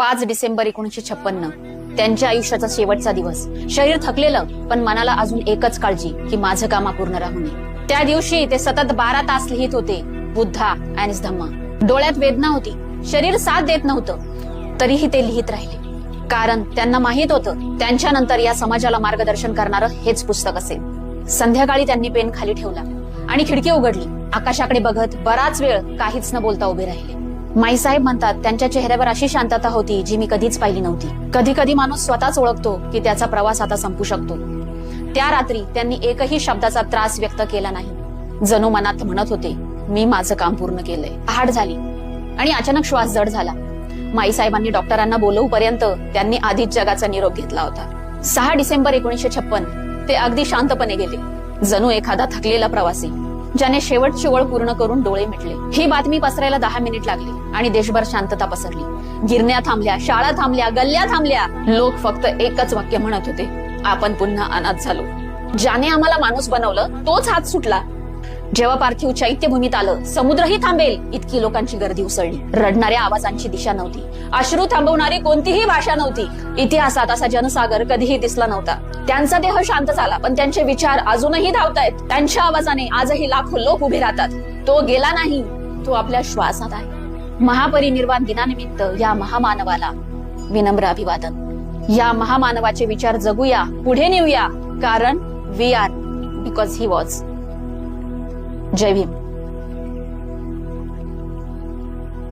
5 डिसेंबर 1956 त्यांच्या आयुष्याचा शेवटचा दिवस. शरीर थकलेलं, पण मनाला अजून एकच काळजी की माझं काम अपूर्ण राहू नये. त्या दिवशी ते सतत 12 तास लिहित होते, बुद्धा अँड धम्मा. डोळ्यात वेदना होती, शरीर साथ देत नव्हतं, तरीही ते लिहित राहिले. कारण त्यांना माहित होतं त्यांच्यानंतर या समाजाला मार्गदर्शन करणारं हेच पुस्तक असेल. संध्याकाळी त्यांनी पेन खाली ठेवला आणि खिडकी उघडली. आकाशाकडे बघत बराच वेळ काहीच न बोलता उभे राहिले. माईसाहेब म्हणतात, त्यांच्या चेहऱ्यावर अशी शांतता होती जी मी कधीच पाहिली नव्हती. कधी कधी माणूस स्वतःच ओळखतो की त्याचा प्रवास आता संपू शकतो. त्या रात्री त्यांनी एकही शब्दाचा त्रास व्यक्त केला नाही. जणू मनात म्हणत होते, मी माझं काम पूर्ण केलंय. पहाट झाली आणि अचानक श्वास जड झाला. माईसाहेबांनी डॉक्टरांना बोलवूपर्यंत त्यांनी आधीच जगाचा निरोप घेतला होता. 6 डिसेंबर 1956 ते अगदी शांतपणे गेले, जणू एखादा थकलेला प्रवासी ज्याने शेवटची ओळ पूर्ण करून डोळे मिटले. ही बातमी पसरायला 10 मिनिट लागली आणि देशभर शांतता पसरली. गिरण्या थांबल्या, शाळा थांबल्या, गल्ल्या थांबल्या. लोक फक्त एकच वाक्य म्हणत होते, आपण पुन्हा अनाथ झालो. ज्याने आम्हाला माणूस बनवलं तोच हात सुटला. जेव्हा पार्थिव चैत्यभूमीत आलं, समुद्रही थांबेल इतकी लोकांची गर्दी उसळली. रडणाऱ्या आवाजांची दिशा नव्हती, अश्रू थांबवणारी कोणतीही भाषा नव्हती. इतिहासात असा जनसागर कधीही दिसला नव्हता. त्यांचा देह शांत झाला, पण त्यांचे विचार अजूनही धावतायत. त्यांच्या आवाजाने आजही लाखो लोक उभे राहतात. तो गेला नाही, तो आपल्या श्वासात आहे. महापरिनिर्वाण दिनानिमित्त या महामानवाला विनम्र अभिवादन. या महामानवाचे विचार जगूया, पुढे नेऊया, कारण we are because he was. जय भीम.